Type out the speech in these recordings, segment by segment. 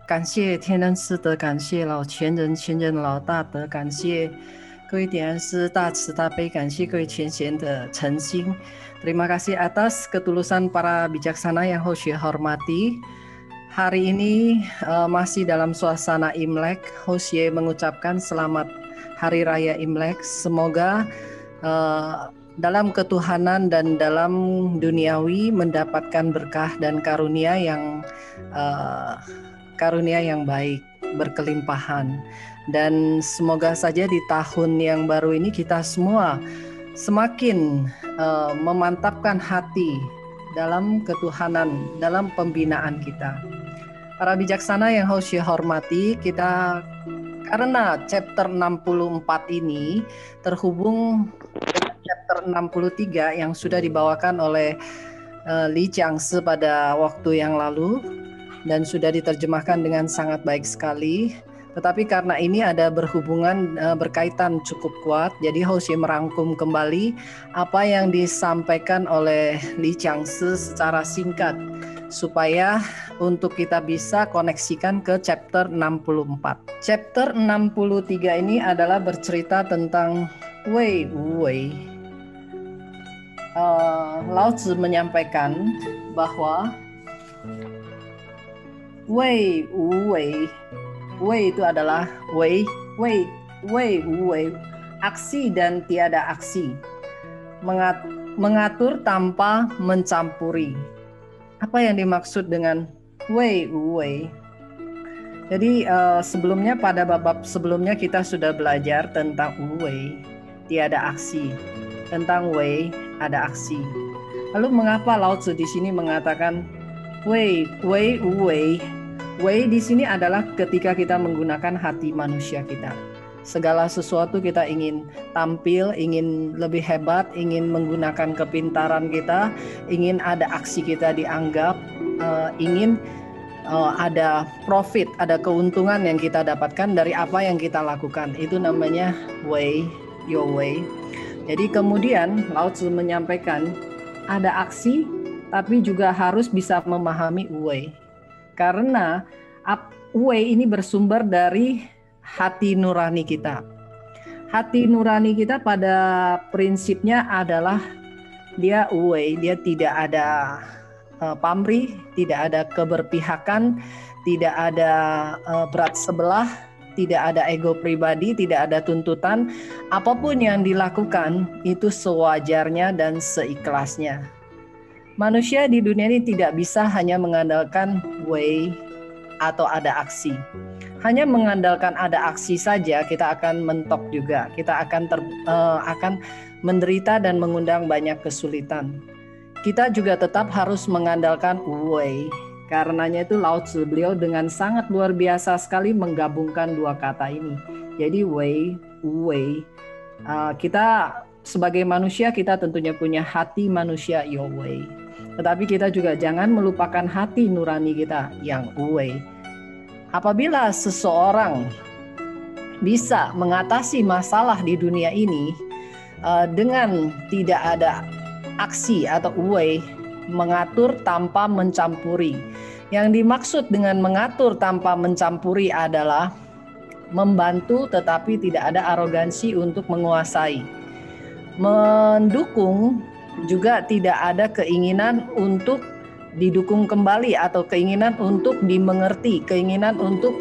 感谢天人师德，感谢老前人、前人老大德，感谢各位点燃师大慈大悲，感谢各位前贤的诚心。Terima kasih atas ketulusan para bijaksana yang Hosye hormati. Hari ini masih dalam suasana Imlek. Hosye mengucapkan selamat Hari Raya Imlek. Semoga dalam ketuhanan dan dalam duniawi mendapatkan berkah dan karunia yang baik, berkelimpahan. Dan semoga saja di tahun yang baru ini kita semua semakin memantapkan hati dalam ketuhanan, dalam pembinaan kita. Para bijaksana yang Hosye hormati, kita karena chapter 64 ini terhubung dengan chapter 63 yang sudah dibawakan oleh Li Jiangshi pada waktu yang lalu dan sudah diterjemahkan dengan sangat baik sekali. Tetapi karena ini ada berhubungan, berkaitan cukup kuat, jadi Hosye merangkum kembali apa yang disampaikan oleh Li Jiangshi secara singkat supaya untuk kita bisa koneksikan ke chapter 64. Chapter 63 ini adalah bercerita tentang Wei Wu-wei. Lao Tzu menyampaikan bahwa Wei Wu-wei, Wei itu adalah Wei Wu-wei, aksi dan tiada aksi, mengatur tanpa mencampuri. Apa yang dimaksud dengan Wei Wu-wei? Jadi sebelumnya pada bab sebelumnya kita sudah belajar tentang Wu-wei, tiada aksi, tentang Wei ada aksi. Lalu mengapa Lao Tzu di sini mengatakan Wei Wu-wei? Wei di sini adalah ketika kita menggunakan hati manusia kita. Segala sesuatu kita ingin tampil, ingin lebih hebat, ingin menggunakan kepintaran kita, ingin ada aksi kita dianggap, ingin ada profit, ada keuntungan yang kita dapatkan dari apa yang kita lakukan. Itu namanya Wei, your Wei. Jadi kemudian Lao Tzu menyampaikan ada aksi, tapi juga harus bisa memahami Wei. Karena Wei ini bersumber dari hati nurani kita. Hati nurani kita pada prinsipnya adalah dia Wei, dia tidak ada pamrih, tidak ada keberpihakan, tidak ada berat sebelah, tidak ada ego pribadi, tidak ada tuntutan. Apapun yang dilakukan itu sewajarnya dan seikhlasnya. Manusia di dunia ini tidak bisa hanya mengandalkan Wei atau ada aksi. Hanya mengandalkan ada aksi saja kita akan mentok juga. Kita akan menderita dan mengundang banyak kesulitan. Kita juga tetap harus mengandalkan Wei. Karenanya itu Lao Tzu beliau dengan sangat luar biasa sekali menggabungkan dua kata ini. Jadi Wei, Wei. Kita sebagai manusia kita tentunya punya hati manusia Yo Wei. Tetapi kita juga jangan melupakan hati nurani kita yang Wei. Apabila seseorang bisa mengatasi masalah di dunia ini dengan tidak ada aksi atau Wei, mengatur tanpa mencampuri. Yang dimaksud dengan mengatur tanpa mencampuri adalah membantu tetapi tidak ada arogansi untuk menguasai. Mendukung juga tidak ada keinginan untuk didukung kembali atau keinginan untuk dimengerti, keinginan untuk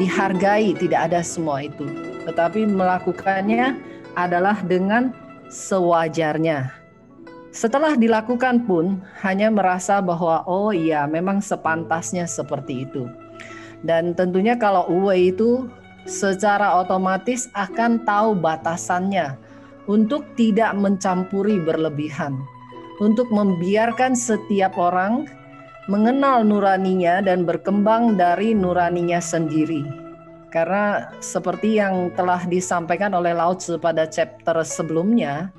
dihargai, tidak ada semua itu. Tetapi melakukannya adalah dengan sewajarnya. Setelah dilakukan pun hanya merasa bahwa oh iya memang sepantasnya seperti itu. Dan tentunya kalau Wei itu secara otomatis akan tahu batasannya untuk tidak mencampuri berlebihan. Untuk membiarkan setiap orang mengenal nuraninya dan berkembang dari nuraninya sendiri. Karena seperti yang telah disampaikan oleh Lao Tzu pada chapter sebelumnya,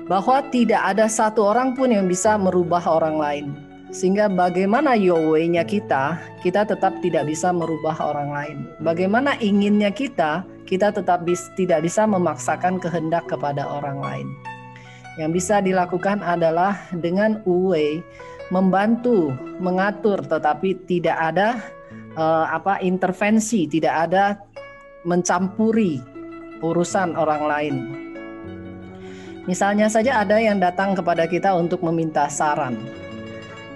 bahwa tidak ada satu orang pun yang bisa merubah orang lain. Sehingga bagaimana your-way-nya kita tetap tidak bisa merubah orang lain. Bagaimana inginnya kita tetap tidak bisa memaksakan kehendak kepada orang lain. Yang bisa dilakukan adalah dengan wu-wei, membantu, mengatur, tetapi tidak ada intervensi, tidak ada mencampuri urusan orang lain. Misalnya saja ada yang datang kepada kita untuk meminta saran.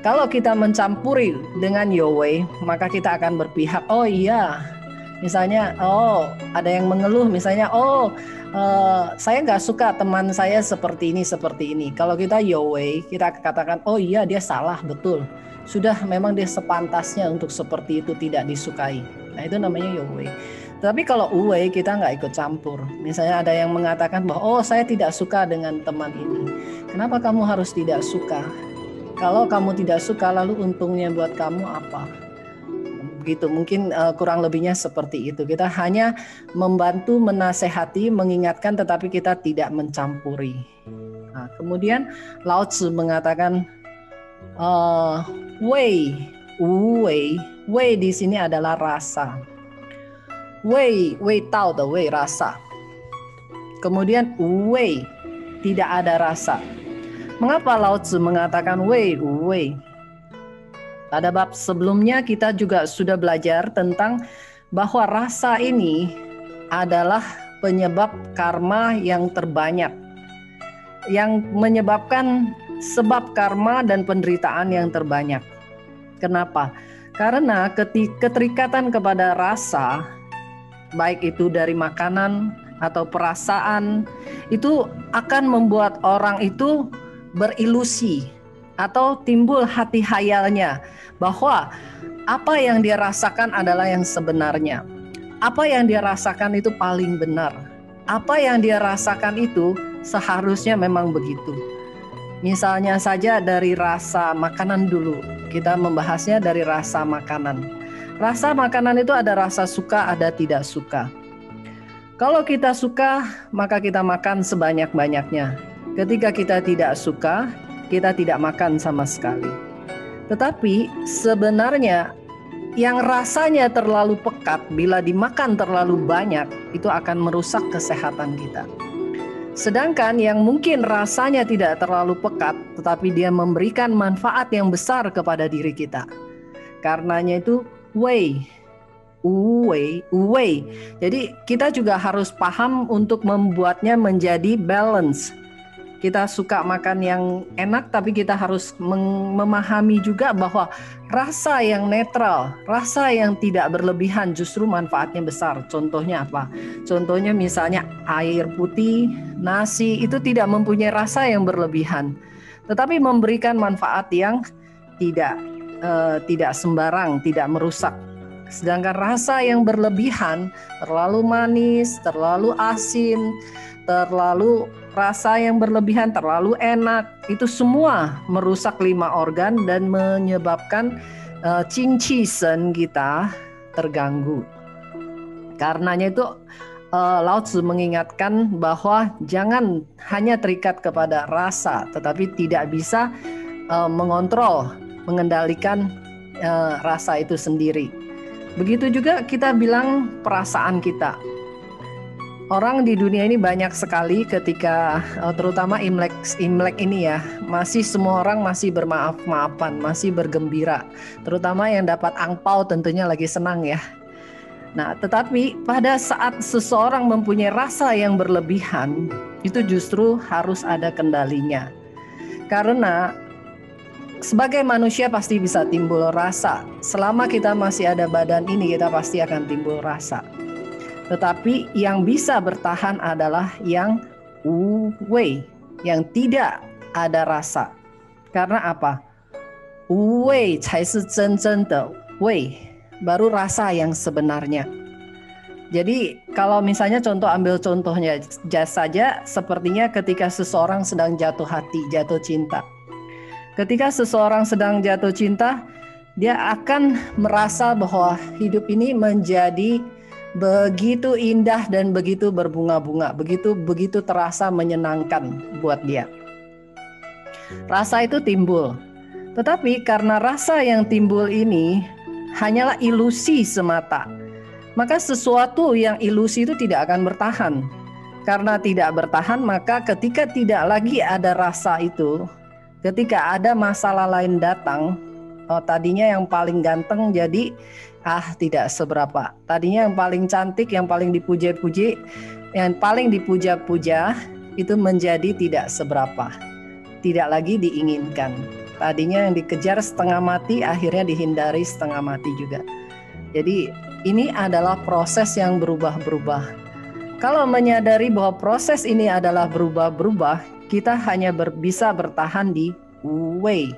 Kalau kita mencampuri dengan your-way, maka kita akan berpihak, oh iya, misalnya, oh ada yang mengeluh, misalnya, saya nggak suka teman saya seperti ini. Kalau kita your-way, kita katakan, oh iya dia salah, betul. Sudah memang dia sepantasnya untuk seperti itu, tidak disukai. Nah itu namanya your-way. Tapi kalau wu-wei kita nggak ikut campur. Misalnya ada yang mengatakan bahwa, oh saya tidak suka dengan teman ini. Kenapa kamu harus tidak suka? Kalau kamu tidak suka, lalu untungnya buat kamu apa? Begitu, mungkin kurang lebihnya seperti itu. Kita hanya membantu, menasehati, mengingatkan, tetapi kita tidak mencampuri. Nah, kemudian Lao Tzu mengatakan, wei, wu-wei, wei di sini adalah rasa. Wei tao de wei, rasa. Kemudian wu-wei, tidak ada rasa. Mengapa Lao Tzu mengatakan wei, wu-wei? Pada bab sebelumnya kita juga sudah belajar tentang bahwa rasa ini adalah penyebab karma yang terbanyak, yang menyebabkan sebab karma dan penderitaan yang terbanyak. Kenapa? Karena keterikatan kepada rasa, baik itu dari makanan atau perasaan, itu akan membuat orang itu berilusi atau timbul hati hayalnya bahwa apa yang dia rasakan adalah yang sebenarnya. Apa yang dia rasakan itu paling benar. Apa yang dia rasakan itu seharusnya memang begitu. Misalnya saja dari rasa makanan dulu. Kita membahasnya dari rasa makanan. Rasa makanan itu ada rasa suka, ada tidak suka. Kalau kita suka, maka kita makan sebanyak-banyaknya. Ketika kita tidak suka, kita tidak makan sama sekali. Tetapi sebenarnya yang rasanya terlalu pekat, bila dimakan terlalu banyak, itu akan merusak kesehatan kita. Sedangkan yang mungkin rasanya tidak terlalu pekat, tetapi dia memberikan manfaat yang besar kepada diri kita. Karenanya itu wei. Jadi kita juga harus paham untuk membuatnya menjadi balance. Kita suka makan yang enak, tapi kita harus memahami juga bahwa rasa yang netral, rasa yang tidak berlebihan justru manfaatnya besar. Contohnya apa? Contohnya misalnya air putih, nasi itu tidak mempunyai rasa yang berlebihan, tetapi memberikan manfaat yang tidak sembarang, tidak merusak. Sedangkan rasa yang berlebihan, terlalu manis, terlalu asin, terlalu rasa yang berlebihan, terlalu enak, itu semua merusak 5 organ dan menyebabkan qingqi shen kita terganggu. Karenanya itu Lao Tzu mengingatkan bahwa jangan hanya terikat kepada rasa, tetapi tidak bisa mengontrol, mengendalikan rasa itu sendiri. Begitu juga kita bilang perasaan kita. Orang di dunia ini banyak sekali ketika terutama Imlek ini ya, masih semua orang masih bermaaf-maafan, masih bergembira. Terutama yang dapat angpau tentunya lagi senang ya. Nah, tetapi pada saat seseorang mempunyai rasa yang berlebihan, itu justru harus ada kendalinya. Karena sebagai manusia pasti bisa timbul rasa. Selama kita masih ada badan ini, kita pasti akan timbul rasa. Tetapi yang bisa bertahan adalah yang wu-wei, yang tidak ada rasa. Karena apa? Wu-wei cai shi zhen zhen de wei, baru rasa yang sebenarnya. Jadi kalau misalnya ambil contohnya saja, sepertinya ketika seseorang sedang jatuh hati, jatuh cinta. Ketika seseorang sedang jatuh cinta, dia akan merasa bahwa hidup ini menjadi begitu indah dan begitu berbunga-bunga, begitu terasa menyenangkan buat dia. Rasa itu timbul. Tetapi karena rasa yang timbul ini hanyalah ilusi semata, maka sesuatu yang ilusi itu tidak akan bertahan. Karena tidak bertahan, maka ketika tidak lagi ada rasa itu, ketika ada masalah lain datang, tadinya yang paling ganteng jadi tidak seberapa. Tadinya yang paling cantik, yang paling dipuja-puji, yang paling dipuja-puja itu menjadi tidak seberapa, tidak lagi diinginkan. Tadinya yang dikejar setengah mati, akhirnya dihindari setengah mati juga. Jadi ini adalah proses yang berubah-berubah. Kalau menyadari bahwa proses ini adalah berubah-berubah, kita hanya bisa bertahan di Wu-Wei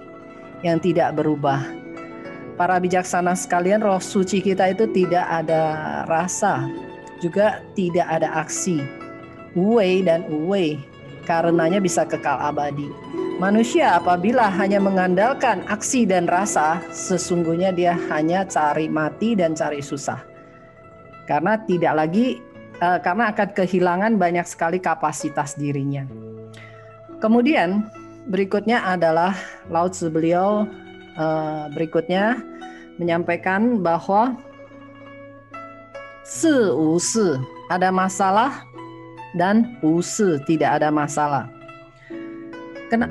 yang tidak berubah. Para bijaksana sekalian, roh suci kita itu tidak ada rasa, juga tidak ada aksi. Wu-Wei dan Wu-Wei, karenanya bisa kekal abadi. Manusia apabila hanya mengandalkan aksi dan rasa, sesungguhnya dia hanya cari mati dan cari susah. Karena karena akan kehilangan banyak sekali kapasitas dirinya. Kemudian berikutnya adalah Lao Tzu beliau berikutnya menyampaikan bahwa si wu si, ada masalah, dan wu si, tidak ada masalah.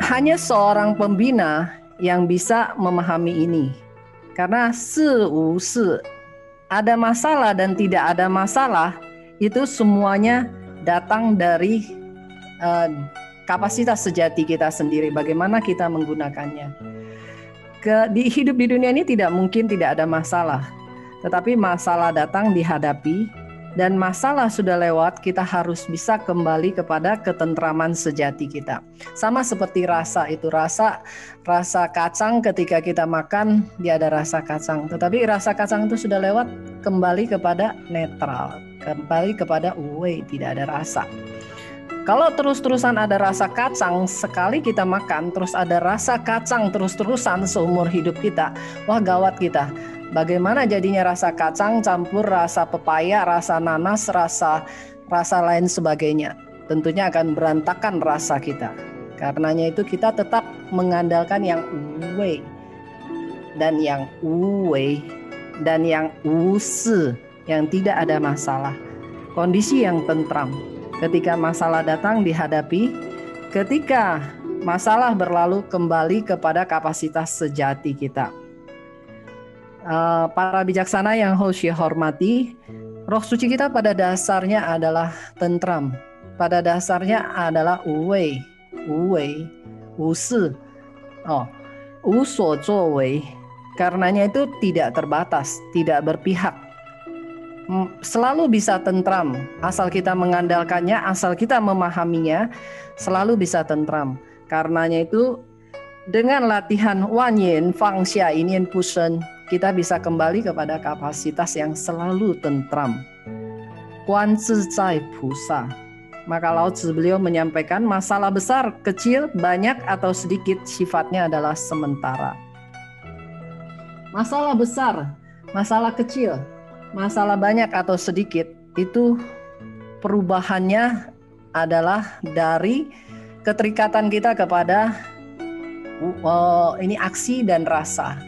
Hanya seorang pembina yang bisa memahami ini. Karena si wu si, ada masalah dan tidak ada masalah, itu semuanya datang dari kapasitas sejati kita sendiri, bagaimana kita menggunakannya. Di hidup di dunia ini tidak mungkin tidak ada masalah, tetapi masalah datang dihadapi, dan masalah sudah lewat, kita harus bisa kembali kepada ketentraman sejati kita. Sama seperti rasa itu, rasa kacang ketika kita makan, dia ada rasa kacang, tetapi rasa kacang itu sudah lewat, kembali kepada netral, kembali kepada Wu-Wei, tidak ada rasa. Kalau terus-terusan ada rasa kacang, sekali kita makan, terus ada rasa kacang terus-terusan seumur hidup kita, wah gawat kita. Bagaimana jadinya rasa kacang campur rasa pepaya, rasa nanas, rasa lain sebagainya. Tentunya akan berantakan rasa kita. Karenanya itu kita tetap mengandalkan yang Wu-Wei dan yang Wu-Wei dan yang Wu-Si, yang tidak ada masalah. Kondisi yang tentram. Ketika masalah datang dihadapi, ketika masalah berlalu kembali kepada kapasitas sejati kita. Para bijaksana yang Hoshi hormati, roh suci kita pada dasarnya adalah tentram, pada dasarnya adalah Wu-Wei, Wu-Wei, Wu-Si, Wu Suo Zuo Wei. Karenanya itu tidak terbatas, tidak berpihak, selalu bisa tentram, asal kita mengandalkannya, asal kita memahaminya, selalu bisa tentram. Karenanya itu dengan latihan Wan Yin Fang Xia Yin Yin Pushen, kita bisa kembali kepada kapasitas yang selalu tentram. Guan Zi Zai Pusa. Maka Lao Tzu beliau menyampaikan masalah besar, kecil, banyak atau sedikit sifatnya adalah sementara. Masalah besar, masalah kecil, masalah banyak atau sedikit, itu perubahannya adalah dari keterikatan kita kepada ini aksi dan rasa.